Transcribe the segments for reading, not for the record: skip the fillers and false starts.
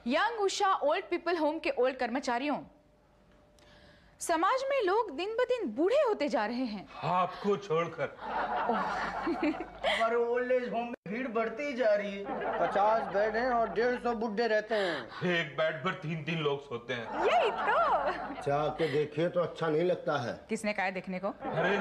Young Usha old people home के old कर्मचारियों, समाज में लोग दिन ब दिन बूढ़े होते जा रहे हैं। आपको छोड़कर। हमारे ओल्ड एज होम में भीड़ बढ़ती ही जा रही है। 50 बेड हैं और 150 बुड्ढे रहते हैं। एक बेड पर 3-3 लोग सोते हैं। यही तो। जाके देखिए तो अच्छा नहीं लगता है। किसने कहा देखने को? अरे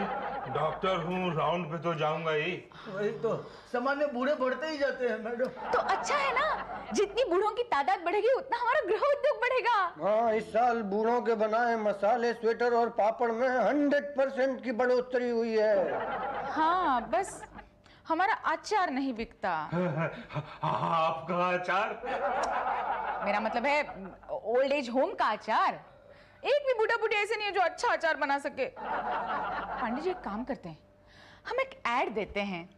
डॉक्टर हूँ, राउंड पे तो जाऊंगा ही। वही तो, समाज में बूढ़े बढ़ते ही जाते हैं मैडम। तो अच्छा है ना, जितनी बूढ़ों की तादाद बढ़ेगी उतना हमारा गृह उद्योग बढ़ेगा। हाँ, इस साल बूढ़ों के बनाए मसाले, स्वेटर और पापड़ में 100% की बढ़ोतरी हुई है। हाँ, बस हमारा अचार नहीं बिकता। आपका अचार? मेरा मतलब है ओल्ड एज होम का अचार। एक भी बूढ़ा बूढ़ी ऐसे नहीं है जो अच्छा अचार बना सके। पांडे जी एक काम करते हैं, हम एक ऐड देते हैं,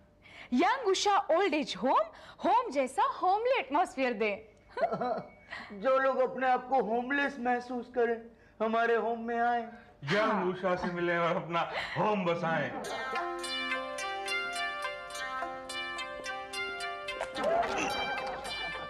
young Usha old age home, home जैसा होमली एटमॉस्फेयर दे। जो लोग अपने आप को होमलेस महसूस करें, हमारे होम में आए, यंग उषा से मिले और अपना होम बसाएं।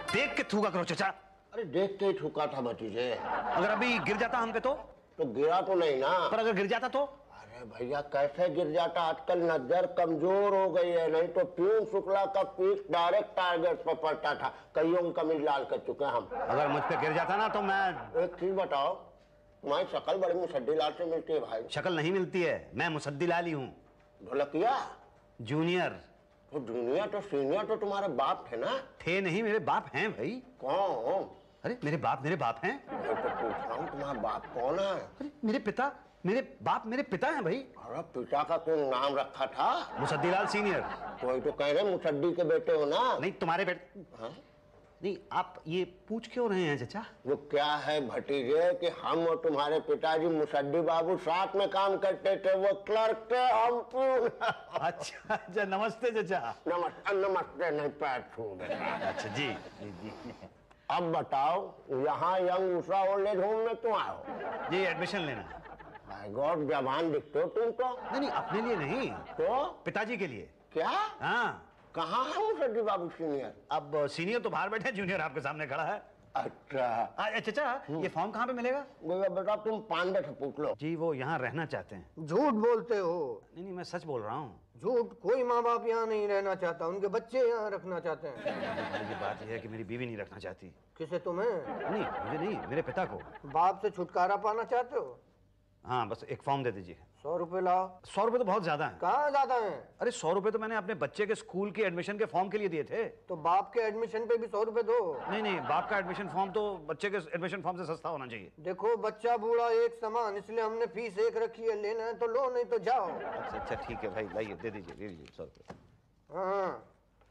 देख के थूका करो चचा। अरे देख के ही ठुका था भतीजे। अगर अभी गिर जाता हम पे तो गिरा तो नहीं ना। पर अगर गिर जाता तो? अरे भैया कैसे गिर जाता, आजकल नजर कमजोर हो गई है। नहीं तो प्यून शुक्ला का पीक डायरेक्ट टारगेट पर पड़ता था। कईयों कमीज लाल कर चुके हम। अगर मुझ पे गिर जाता ना तो मैं। एक चीज बताओ, तुम्हारी शक्ल बड़ी मुसद्दी लाल से मिलती है भाई। शक्ल नहीं मिलती है, मैं मुसद्दी लाल ही हूँ। ढोलकिया जूनियर। तो जूनियर तो सीनियर तो तुम्हारे बाप थे ना? थे नहीं, मेरे बाप हैं भाई। कौन? अरे मेरे बाप हैं। मैं तो पूछ रहा हूँ तुम्हारा बाप कौन है? अरे मेरे पिता हैं भाई। अरे पिता का कौन नाम रखा था? मुसद्दी लाल सीनियर। तो वही तो कह रहे मुसद्दी के बेटे हो ना? नहीं तुम्हारे बेटे। हाँ? नहीं, आप ये पूछ क्यों रहे हैं चचा? वो क्या है भतीजे कि हम और तुम्हारे पिताजी मुसद्दी बाबू साथ में काम करते थे। वो क्लर्क थे, हम प्यून। अच्छा, नमस्ते चचा। नमस्ते नहीं, पैर छू गए। अच्छा जी। अब बताओ, यहाँ young Usha old age home में क्यों आए हो? जी एडमिशन लेना। माय गॉड, जवान दिखते हो तुम तो। नहीं, अपने लिए नहीं तो पिताजी के लिए। क्या? हाँ। कहाँ है मुसद्दी बाबू सीनियर? अब सीनियर तो बाहर बैठे, जूनियर आपके सामने खड़ा है। अच्छा चचा, ये फॉर्म कहाँ पे मिलेगा? बेटा तुम पांडे से पूछ लो। जी वो यहाँ रहना चाहते हैं। झूठ बोलते हो। नहीं, मैं सच बोल रहा हूँ। झूठ, कोई माँ बाप यहाँ नहीं रहना चाहता, उनके बच्चे यहाँ रखना चाहते हैं। ये बात यह है कि मेरी बीवी नहीं रखना चाहती। किसे? तुम्हें? नहीं, मुझे नहीं, मेरे पिता को। बाप से छुटकारा पाना चाहते हो? हाँ, बस एक फॉर्म दे दीजिए। 100 रुपए लाओ। 100 रुपए तो बहुत ज्यादा है। कहाँ ज्यादा है? अरे 100 रुपए तो मैंने अपने बच्चे के स्कूल के एडमिशन के फॉर्म के लिए दिए थे। तो बाप के एडमिशन पे भी 100 रुपए दो। नहीं, बाप का एडमिशन फॉर्म तो बच्चे के एडमिशन फॉर्म से सस्ता होना चाहिए। देखो, बच्चा बूढ़ा एक समान, इसलिए हमने फीस एक रखी है। लेना है तो लो, नहीं तो जाओ। अच्छा ठीक है भाई, लाइए, दे दीजिए 100 रुपए। हाँ,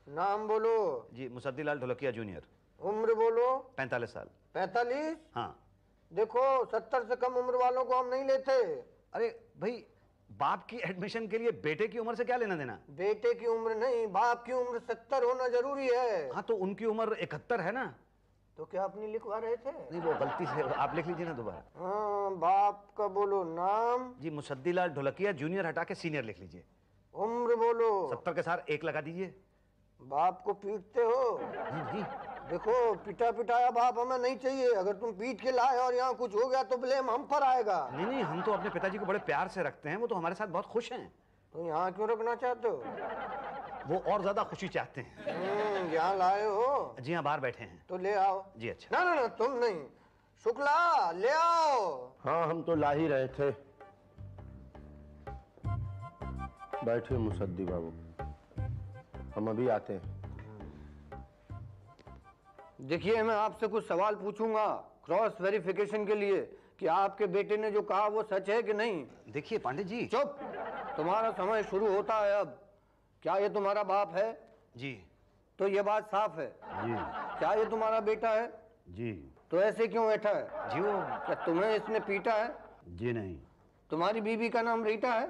नाम बोलो। जी मुसद्दी लाल ढोलकिया जूनियर। उम्र बोलो। 45 साल। 45? हाँ। देखो, 70 से कम उम्र वालों को हम नहीं लेते। अरे भाई, बाप की एडमिशन के लिए बेटे की उम्र से क्या लेना देना? बेटे की उम्र नहीं, बाप की उम्र 70 होना जरूरी है। हाँ, तो उनकी उम्र 71 है ना? तो क्या अपनी लिखवा रहे थे? नहीं, वो गलती से, आप लिख लीजिए ना दोबारा। हाँ, बाप का बोलो नाम। जी मुसद्दी लाल ढोलकिया जूनियर हटा के सीनियर लिख लीजिए। उम्र बोलो। 70 के साथ 1 लगा दीजिए। बाप को पीटते हो? नहीं। देखो, पिटा पिटाया बाप हमें नहीं चाहिए। अगर तुम पीट के लाए और यहाँ कुछ हो गया तो ब्लेम हम पर आएगा। नहीं, हम तो अपने पिताजी को बड़े प्यार से रखते हैं, वो तो हमारे साथ बहुत खुश हैं। तो यहाँ क्यों रखना चाहते हो? वो और ज्यादा खुशी चाहते हैं। यहाँ लाए हो? जी हाँ, बाहर बैठे हैं। तो ले आओ। जी अच्छा। ना, तुम नहीं, शुक्ला ले आओ। हाँ, हम तो ला ही रहे थे। बैठे मुसद्दी बाबू, हम अभी आते हैं। देखिए, मैं आपसे कुछ सवाल पूछूंगा क्रॉस वेरिफिकेशन के लिए कि आपके बेटे ने जो कहा वो सच है कि नहीं। देखिए पांडे जी। चुप, तुम्हारा समय शुरू होता है अब। क्या ये तुम्हारा बाप है? जी। तो ये बात साफ है। जी। क्या ये तुम्हारा बेटा है? जी। तो ऐसे क्यों बैठा है? जी वो। क्या तुम्हें इसने पीटा है? जी नहीं। तुम्हारी बीवी का नाम रीटा है?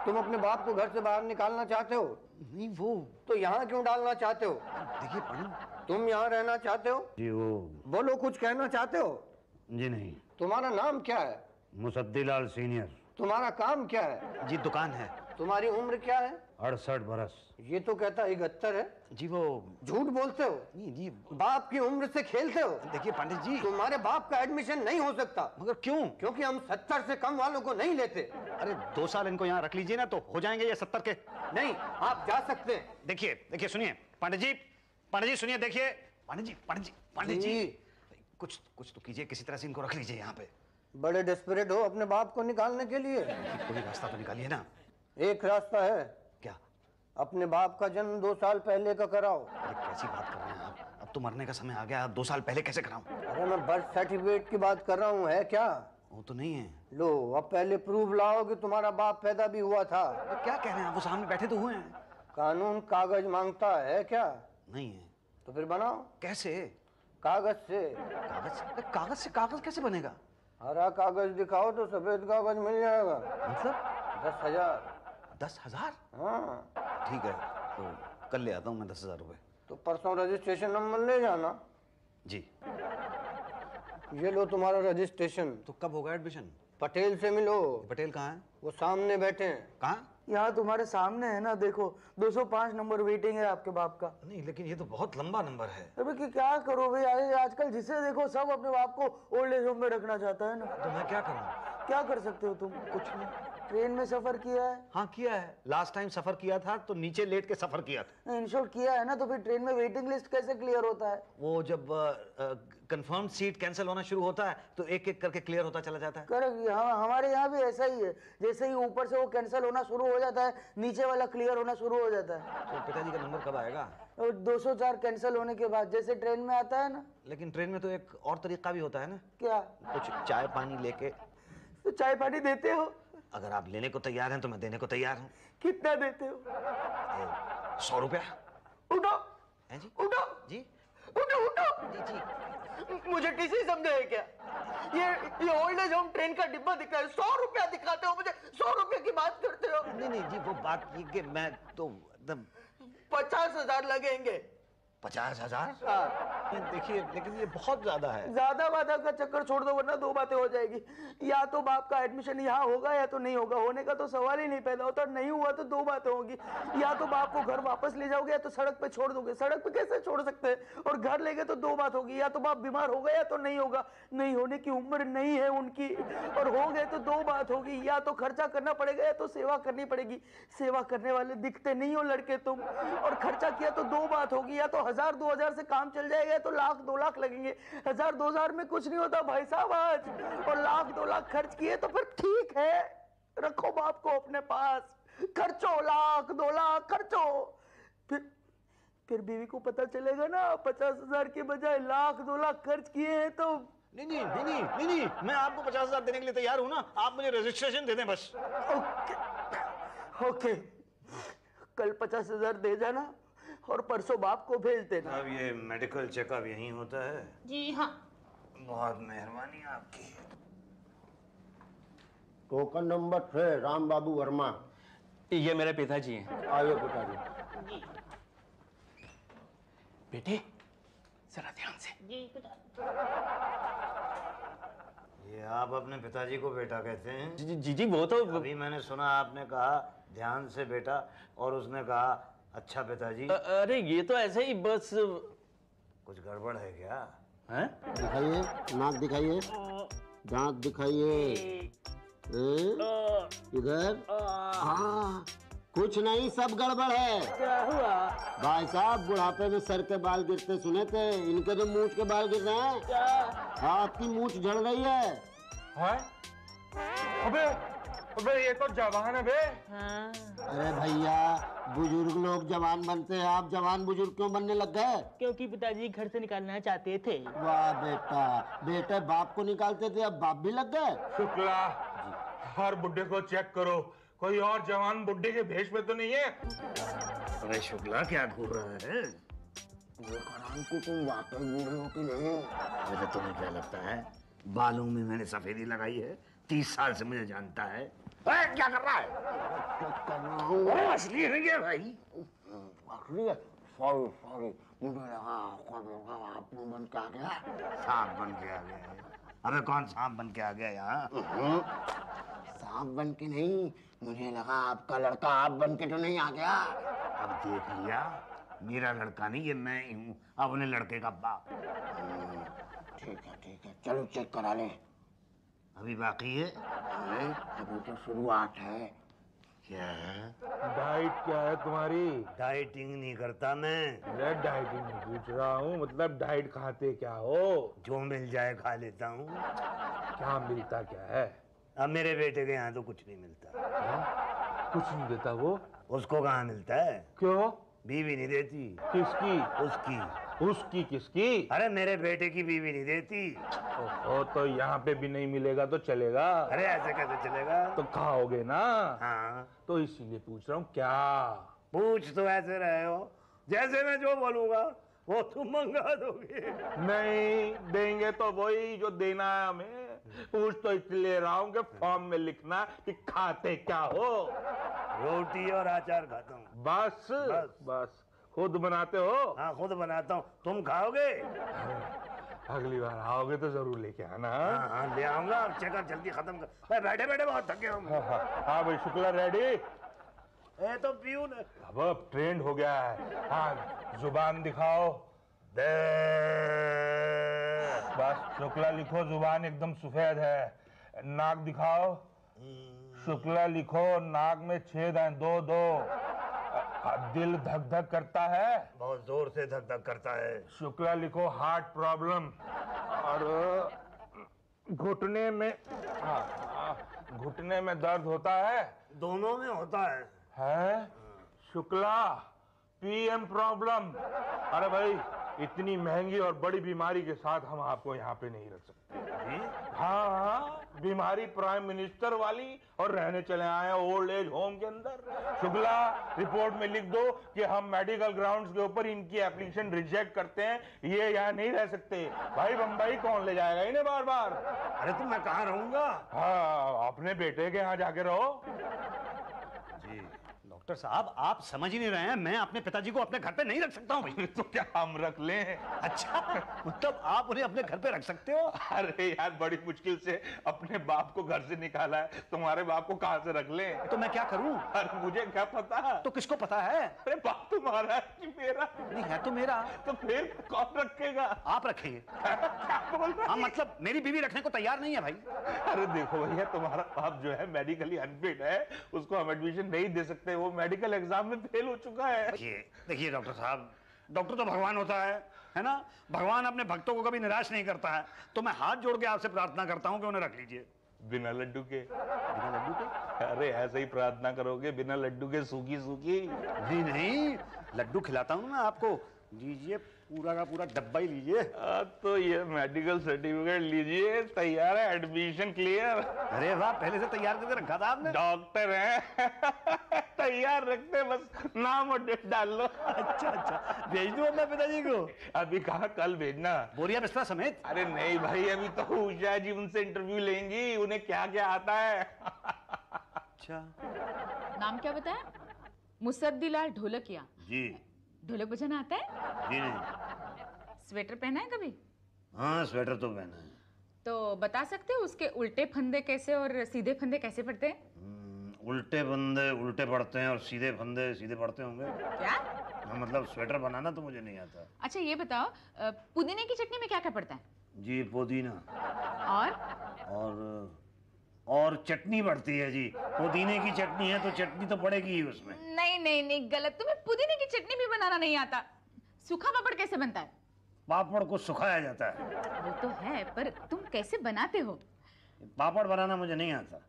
तुम अपने बाप को घर से बाहर निकालना चाहते हो? नहीं वो। तो यहाँ क्यों डालना चाहते हो? देखिए पांडे, तुम यहाँ रहना चाहते हो? जी वो। बोलो, कुछ कहना चाहते हो? जी नहीं। तुम्हारा नाम क्या है? मुसद्दी लाल सीनियर। तुम्हारा काम क्या है? जी दुकान है। तुम्हारी उम्र क्या है? 68 बरस। ये तो कहता 71 है। जी वो झूठ बोलते हो। नहीं जी, बाप की उम्र से खेलते हो। देखिए पंडित जी। तुम्हारे बाप का एडमिशन नहीं हो सकता। मगर क्यों? क्योंकि हम 70 से कम वालों को नहीं लेते। अरे 2 साल इनको यहाँ रख लीजिए ना, तो हो जाएंगे ये 70 के। नहीं, आप जा सकते हैं। देखिए सुनिए पंडित जी सुनिए, देखिए पंडित जी कुछ तो कीजिए, किसी तरह से इनको रख लीजिए यहाँ पे। बड़े डेस्परेट हो अपने बाप को निकालने के लिए। कोई रास्ता तो निकालिए ना। एक रास्ता है। क्या? अपने बाप का जन्म 2 साल पहले का कराओ। अरे कैसी बात कर रहे हैं आप? अब तो मरने का समय आ गया, 2 साल पहले कैसे कराऊं? अरे मैं बर्थ सर्टिफिकेट की बात कर रहा हूँ, है क्या? वो तो नहीं है। लो, अब पहले प्रूफ लाओ कि तुम्हारा बाप पैदा भी हुआ था। तो क्या कह रहे हैं आप? वो सामने बैठे तो हुए हैं। कानून कागज मांगता है क्या? नहीं है। तो फिर बनाओ। कैसे? कागज से। कागज से कागज कैसे बनेगा? हरा कागज दिखाओ तो सफेद कागज मिल जाएगा। मतलब 10,000। 10,000? हाँ, ठीक है, तो कल ले आता हूँ मैं 10,000 रुपए। तो परसों रजिस्ट्रेशन नंबर ले जाना। जी। ये लो तुम्हारा रजिस्ट्रेशन। तो कब होगा एडमिशन? पटेल से मिलो। पटेल कहाँ है? वो सामने बैठे हैं। कहाँ? यहाँ तुम्हारे सामने है ना, देखो 205 नंबर वेटिंग है आपके बाप का। नहीं लेकिन ये तो बहुत लंबा नंबर है। अबे कि क्या करो भाई, आजकल जिसे देखो सब अपने बाप को ओल्ड एज होम में रखना चाहता है ना। तो मैं क्या करूँ? क्या कर सकते हो तुम? कुछ नहीं। ट्रेन में सफर किया है? हाँ किया है, लास्ट टाइम सफर किया था तो नीचे लेट के सफर किया था। इंश्योर किया है ना, तो फिर ट्रेन में वेटिंग लिस्ट कैसे क्लियर होता है? वो जब कंफर्म सीट कैंसिल होना शुरू होता है तो एक एक करके क्लियर होता चला जाता है। करेक्ट, हाँ हमारे यहाँ भी ऐसा ही है। जैसे ही ऊपर से वो कैंसिल होना शुरू हो जाता है, नीचे वाला क्लियर होना शुरू हो जाता है। तो पिताजी का नंबर कब आएगा? और 204 कैंसिल होने के बाद जैसे ट्रेन में आता है ना। लेकिन ट्रेन में तो एक और तरीका भी होता है ना। क्या? कुछ चाय पानी लेके। तो चाय पानी देते हो? अगर आप लेने को तैयार हैं तो मैं देने को तैयार हूँ। कितना देते हो? 100 रुपया। उठो है जी? उठो जी उठो। जी जी। मुझे टीसी समझे है क्या? ये ओल्ड एज होम ट्रेन का डिब्बा दिख रहा है, 100 रुपया दिखाते हो मुझे, 100 रुपये की बात करते हो? नहीं जी, वो बात ये कि मैं तो 50,000 लगेंगे। 50,000? हाँ। देखिए लेकिन ये बहुत ज्यादा है। ज्यादा वादा का चक्कर छोड़ दो, वरना 2 बातें हो जाएगी। या तो बाप का एडमिशन यहाँ होगा या तो नहीं होगा। होने का तो सवाल ही नहीं पैदा होता। नहीं हुआ तो 2 बातें होगी। या तो बाप को घर वापस ले जाओगे या तो सड़क पे छोड़ दोगे। सड़क पे कैसे छोड़ सकते हैं? और घर ले गए तो 2 बात होगी, या तो बाप बीमार होगा या तो नहीं होगा। नहीं होने की उम्र नहीं है उनकी, और हो गए तो 2 बात होगी। या तो खर्चा करना पड़ेगा या तो सेवा करनी पड़ेगी। सेवा करने वाले दिखते नहीं हो लड़के तुम, और खर्चा किया तो 2 बात होगी। या तो 1,000-2,000 से काम चल जाएगा तो 1,00,000-2 लाख लगेंगे। 1,000-2,000 में कुछ नहीं होता भाई साहब आज। और 1,00,000-2 लाख खर्च किए तो फिर ठीक है, रखो बाप को अपने पास, खर्चो 1,00,000-2 लाख खर्चो। फिर बीवी को पता चलेगा ना 50,000 के बजाय 1,00,000-2 लाख खर्च किए हैं तो। नहीं, मैं आपको 50,000 देने के लिए तैयार हूँ ना। आप मुझे रजिस्ट्रेशन दे दें बस। ओके, कल 50,000 दे जाना और परसों बाप को भेज देना। अब ये मेडिकल चेकअप यहीं होता है? जी हाँ। बहुत मेहरबानी आपकी। टोकन नंबर 6 राम बाबू वर्मा। ये मेरे पिताजी हैं। आइए पिताजी। बेटे जरा ध्यान से। ये आप अपने पिताजी को बेटा कहते हैं? जी वो तो अभी मैंने सुना आपने कहा ध्यान से बेटा, और उसने कहा अच्छा पिताजी। अरे ये तो ऐसे ही बस। कुछ गड़बड़ है क्या? हैं? दिखाइए, नाक दिखाइए, दांत दिखाइए, इधर। हाँ, कुछ नहीं, सब गड़बड़ है। क्या हुआ? भाई साहब बुढ़ापे में सर के बाल गिरते सुने थे, इनके तो मूंछ के बाल गिर रहे हैं। क्या? आपकी मूंछ झड़ रही है। है? अबे ये तो जवान है बे। अरे भैया, बुजुर्ग लोग जवान बनते हैं, आप जवान बुजुर्ग क्यों बनने लग गए? क्योंकि पिताजी घर से निकालना चाहते थे। वाह बेटा, बेटे बाप को निकालते थे, अब बाप भी लग गए। शुक्ला, हर बुड्ढे को चेक करो, कोई और जवान बुड्ढे के भेष में तो नहीं है। अरे शुक्ला क्या घूर रहा है? तुम वाकई बूढ़े हो कि नहीं? वैसे तुम्हें क्या लगता है बालों में मैंने सफेदी लगाई है? 30 साल से मुझे जानता है। क्या कर रहा है? असली है ये भाई। सॉरी मुझे लगा आप बन के आ गया। सांप बन के आ गया है। अबे कौन सांप बन के आ गया यहाँ? सांप बन के नहीं, मुझे लगा आपका लड़का आप बन के तो नहीं आ गया। अब देख लिया, मेरा लड़का नहीं, ये मैं ही हूँ अपने लड़के का बाप। ठीक है, चलो चेक करा ले। अभी बाकी है? नहीं, अभी तो शुरुआत है। क्या है? डाइट क्या है तुम्हारी? डाइटिंग नहीं करता मैं। मैं डाइटिंग नहीं पूछ रहा हूँ, मतलब डाइट खाते क्या हो? जो मिल जाए खा लेता हूँ। क्या मिलता क्या है? अब मेरे बेटे के यहाँ तो कुछ नहीं मिलता। कुछ नहीं देता वो? उसको कहाँ मिलता है? क्यों? बीवी नहीं देती। किसकी? उसकी। उसकी किसकी? अरे मेरे बेटे की बीवी नहीं देती। ओ तो यहाँ पे भी नहीं मिलेगा तो चलेगा? अरे ऐसे कैसे चलेगा? तो खाओगे ना? हाँ। तो इसीलिए पूछ रहा हूँ क्या? पूछ तो ऐसे रहे हो जैसे मैं जो बोलूंगा वो तुम मंगा दोगे। नहीं देंगे तो वही जो देना है हमें। पूछ तो इसलिए रहा हूँ कि फॉर्म में लिखना कि खाते क्या हो। रोटी और अचार खाता हूँ। बस बस खुद बनाते हो? हाँ खुद बनाता हूँ। तुम खाओगे? अगली बार आओगे तो जरूर लेके आना। हाँ हाँ ले आऊंगा। अब चेकर जल्दी खत्म कर। बैठे बैठे बहुत थके होंगे। हाँ भाई शुक्ला रेडी? ए तो प्यून अब ट्रेंड हो गया है। हाँ जुबान दिखाओ। बस शुक्ला लिखो, जुबान एकदम सफेद है। नाक दिखाओ। शुक्ला लिखो, नाक में छेद हैं दो दो। दिल धक धक करता है? बहुत जोर से धक धक करता है। शुक्ला लिखो, हार्ट प्रॉब्लम। और घुटने में घुटने में दर्द होता है? दोनों में होता है। है? Shukla PM problem. अरे भाई इतनी महंगी और बड़ी बीमारी के साथ हम आपको यहाँ पे नहीं रख सकते। हाँ बीमारी प्राइम मिनिस्टर वाली, और रहने चले आए हैं ओल्ड एज होम के अंदर। शुक्ला रिपोर्ट में लिख दो कि हम मेडिकल ग्राउंड्स के ऊपर इनकी एप्लीकेशन रिजेक्ट करते हैं, ये यहाँ नहीं रह सकते। भाई बम्बई कौन ले जाएगा इन्हें बार बार? अरे तो मैं कहाँ रहूंगा? हाँ अपने बेटे के यहाँ जाके रहो। जी डॉक्टर साहब आप समझ ही नहीं रहे हैं, मैं अपने पिताजी को अपने घर पे नहीं रख सकता हूँ भाई। तो क्या हम रख लें? अच्छा मतलब आप उन्हें अपने घर पे रख सकते हो? अरे यार बड़ी मुश्किल से अपने बाप को घर से निकाला है, तुम्हारे बाप को कहां से रख लें? तो मैं क्या करूं? अरे मुझे क्या पता? तो किसको पता है? अरे बाप तुम्हारा है कि मेरा? नहीं है तो मेरा। तो फिर कौन रखेगा? आप रखेंगे। क्या बोल रहे? हाँ मतलब मेरी बीवी रखने को तैयार नहीं है भाई। अरे देखो भैया तुम्हारा बाप जो है मेडिकली अनफिट है, उसको हम एडमिशन नहीं दे सकते, वो मेडिकल एग्जाम में फेल हो चुका है। देखिए डॉक्टर साहब, डॉक्टर तो भगवान होता है ना? भगवान अपने भक्तों को कभी निराश नहीं करता है। तो मैं हाथ जोड़ के आपसे प्रार्थना करता हूँ कि उन्हें रख लीजिए। बिना लड्डू के? बिना लड्डू के? अरे ऐसे ही प्रार्थना करोगे बिना लड्डू के सूखी सूखी? नहीं नहीं लड्डू खिलाता हूँ मैं आपको। लीजिए पूरा का पूरा डब्बा ही लीजिए। तो ये मेडिकल सर्टिफिकेट लीजिए, तैयार है, एडमिशन क्लियर। अरे वाह, पहले से तैयार करके रखा था आपने? डॉक्टर हैं तैयार रखते, बस नाम और डेट डाल लो। अच्छा भेज दूं अपने पिताजी को? अभी कहा, कल भेजना। बोरिया बिस्तर समेत? अरे नहीं भाई, अभी तो उषा जी उनसे इंटरव्यू लेंगी, उन्हें क्या क्या आता है। अच्छा नाम क्या बताया? मुसद्दीलाल ढोलकिया। जी ढोलक बजाना आता है? जी नहीं। स्वेटर पहना है कभी? हाँ स्वेटर तो पहना है। तो बता सकते हो उसके उल्टे फंदे कैसे और सीधे फंदे कैसे पड़ते हैं? उल्टे फंदे उल्टे पड़ते हैं और सीधे फंदे सीधे पड़ते होंगे। क्या? हाँ, मतलब स्वेटर बनाना तो मुझे नहीं आता। अच्छा ये बताओ, पुदीने की चटनी में क्या क्या पड़ता है? जी पुदीना और और चटनी पड़ती है जी। पुदीने की चटनी है तो चटनी तो पड़ेगी ही उसमें। नहीं नहीं नहीं गलत, तुम्हें पुदीने की चटनी भी बनाना नहीं आता। सूखा पापड़ कैसे बनता है? पापड़ को सुखाया जाता है। वो तो है, पर तुम कैसे बनाते हो? पापड़ बनाना मुझे नहीं आता।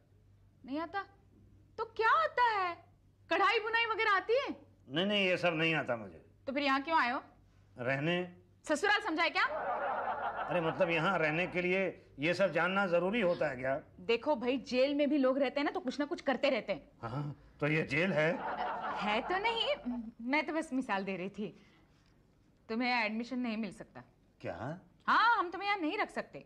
नहीं आता? तो क्या आता है? कढ़ाई बुनाई वगैरह आती है? नहीं नहीं ये सब नहीं आता मुझे। तो फिर यहाँ क्यों आए हो? रहने। ससुराल समझा है क्या? अरे मतलब यहाँ रहने के लिए ये सब जानना जरूरी होता है क्या? देखो भाई, जेल में भी लोग रहते हैं ना, तो कुछ ना कुछ करते रहते हैं। हाँ तो ये जेल है? है तो नहीं, मैं तो बस मिसाल दे रही थी। तुम्हें यहाँ एडमिशन नहीं मिल सकता। क्या? हाँ, हम तुम्हें यहाँ नहीं रख सकते।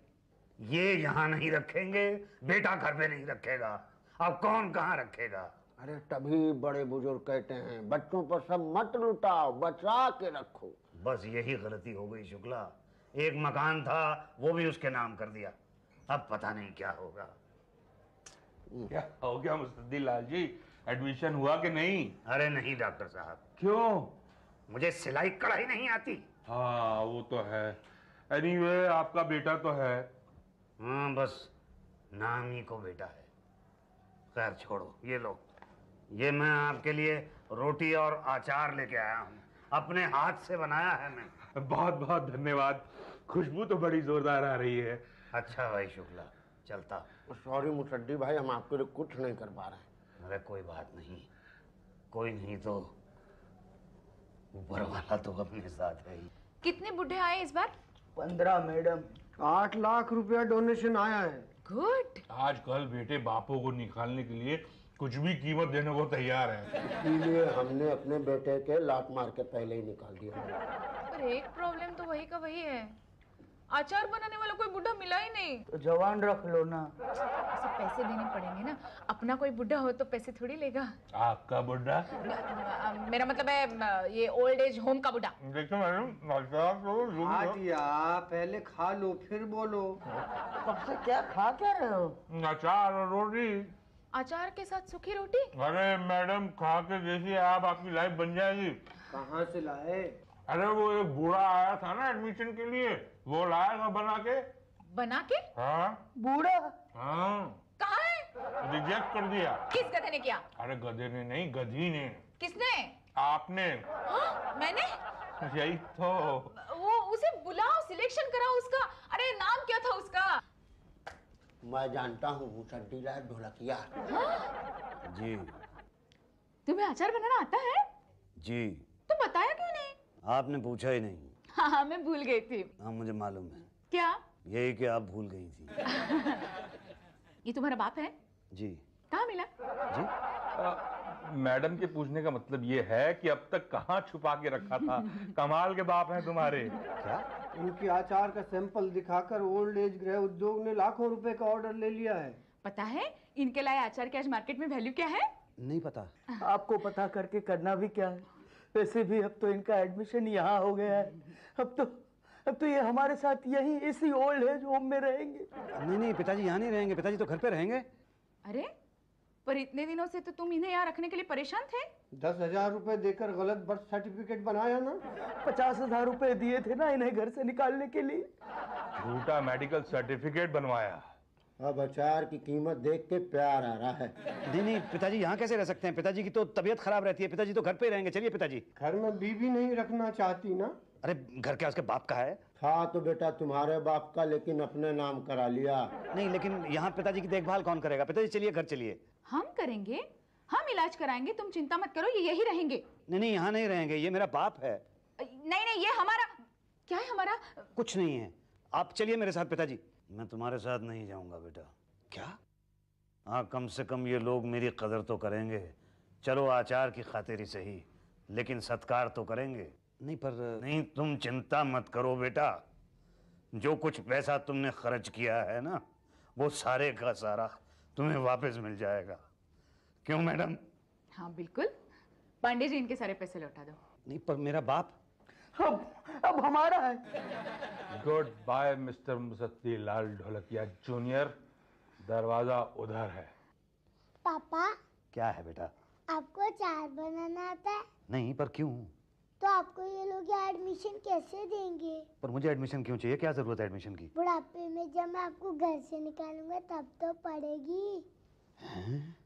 ये यहाँ नहीं रखेंगे, बेटा घर पे नहीं रखेगा, अब कौन कहाँ रखेगा? अरे तभी बड़े बुजुर्ग कहते हैं बच्चों पर सब मत लुटाओ, बचा के रखो। बस यही गलती हो गई शुक्ला। एक मकान था वो भी उसके नाम कर दिया, अब पता नहीं क्या होगा। क्या हो गया मुस्तफी लाल जी, एडमिशन हुआ कि नहीं? अरे नहीं डॉक्टर साहब, क्यों? मुझे सिलाई कढ़ाई नहीं आती। हाँ वो तो है। एनीवे आपका बेटा तो है। हाँ बस नाम ही को बेटा है। खैर छोड़ो, ये लो, ये मैं आपके लिए रोटी और अचार लेके आया हूँ, अपने हाथ से बनाया है मैंने। बहुत बहुत धन्यवाद, खुशबू तो बड़ी जोरदार आ रही है। अच्छा भाई शुक्ला, चलता। सॉरी मुसद्दी भाई, हम आपके लिए कुछ नहीं कर पा रहे हैं। अरे कोई बात नहीं, कोई नहीं तो ऊपर वाला तो अपने साथ है ही। कितने बुढ़े आए इस बार? 15 मैडम। 8 लाख रुपया डोनेशन आया है। गुड। आजकल बेटे बापों को निकालने के लिए कुछ भी कीमत देने को तैयार है। इसीलिए हमने अपने बेटे के लात मार के पहले ही निकाल दिया। पर एक प्रॉब्लम तो वही का वही है, अचार बनाने वाला कोई बुढ़ा मिला ही नहीं। तो जवान रख लो ना। उसे पैसे देने पड़ेंगे ना, अपना कोई बुढ़ा हो तो पैसे थोड़ी लेगा। आपका बुढ़ा? मेरा मतलब है ये ओल्ड एज होम का बुढ़ा। देखो मैडम, आजिया पहले खा लो फिर बोलो। कब से क्या खा क्या रहे हो? अचार और रोटी। अचार के साथ सूखी रोटी? अरे मैडम खा के देखिए आप, आपकी लाइफ बन जाएगी। कहाँ से लाए? अरे वो एक बूढ़ा आया था ना एडमिशन के लिए, वो लाया था बना के। बना के? हाँ बूढ़ा? हाँ। कहाँ है? रिजेक्ट कर दिया। किस गधे ने किया? अरे गधे ने नहीं, गधी ने। किसने? आपने। हाँ, मैंने? यही तो। वो उसे बुलाओ, सिलेक्शन कराओ उसका। अरे नाम क्या था उसका? मैं जानता हूँ, मुसद्दी लाल ढोलकिया। जी तुम्हें अचार बनाना आता है? जी। तो बताया क्यों नहीं? आपने पूछा ही नहीं। हाँ मैं भूल गई थी। हाँ मुझे मालूम है। क्या? यही कि आप भूल गई थी। ये तुम्हारा बाप है? जी। कहाँ मिला? जी मैडम के पूछने का मतलब ये है कि अब तक कहाँ छुपा के रखा था? कमाल के बाप हैं तुम्हारे। क्या? उनकी आचार का सैंपल दिखाकर ओल्ड एज गृह उद्योग ने लाखों रुपए का ऑर्डर ले लिया है। पता है इनके लाए अचार की आज मार्केट में वैल्यू क्या है? नहीं पता। आपको पता करके करना भी क्या है? वैसे भी अब तो इनका एडमिशन यहाँ हो गया है। अब तो ये हमारे साथ यहीं इसी ओल्ड एज होम में रहेंगे। नहीं नहीं, पिताजी यहाँ नहीं रहेंगे, पिताजी तो घर पे रहेंगे। अरे पर इतने दिनों से तो तुम इन्हें यहाँ रखने के लिए परेशान थे। 10,000 रुपए देकर गलत बर्थ सर्टिफिकेट बनाया ना। 50,000 रुपए दिए थे ना इन्हें घर से निकालने के लिए। झूठा मेडिकल सर्टिफिकेट बनवाया। अब अचार की कीमत देख के प्यार आ रहा है। नहीं नहीं, पिताजी यहाँ कैसे रह सकते हैं? पिताजी की तो तबीयत खराब रहती है, पिताजी तो घर पे रहेंगे। चलिए पिताजी। घर में बीवी नहीं रखना चाहती ना? अरे घर क्या उसके बाप का है? था तो बेटा तुम्हारे बाप का, लेकिन अपने नाम करा लिया। नहीं, लेकिन यहाँ पिताजी की देखभाल कौन करेगा? पिताजी चलिए घर चलिए। हम करेंगे, हम इलाज कराएंगे, तुम चिंता मत करो, ये यही रहेंगे। नहीं नहीं, यहाँ नहीं रहेंगे, ये मेरा बाप है। नहीं नहीं, ये हमारा। क्या है हमारा? कुछ नहीं है, आप चलिए मेरे साथ। पिताजी मैं तुम्हारे साथ नहीं जाऊंगा बेटा। क्या? हाँ कम से कम ये लोग मेरी कदर तो करेंगे। चलो आचार की खातिर ही सही, लेकिन सत्कार तो करेंगे। नहीं पर नहीं, तुम चिंता मत करो बेटा, जो कुछ पैसा तुमने खर्च किया है ना, वो सारे का सारा तुम्हें वापस मिल जाएगा। क्यों मैडम? हाँ बिल्कुल, पांडे जी इनके सारे पैसे लौटा दो। नहीं पर मेरा बाप। अब हमारा है। गुड बाय मिस्टर मुसद्दी लाल ढोलकिया जूनियर, दरवाजा उधर है। पापा क्या है बेटा? आपको अचार बनाना आता है? नहीं, पर क्यों? तो आपको ये लोग यहाँ एडमिशन कैसे देंगे? पर मुझे एडमिशन क्यों चाहिए? क्या जरूरत है एडमिशन की? बुढ़ापे में जब मैं आपको घर से निकालूंगा तब तो पड़ेगी। हैं?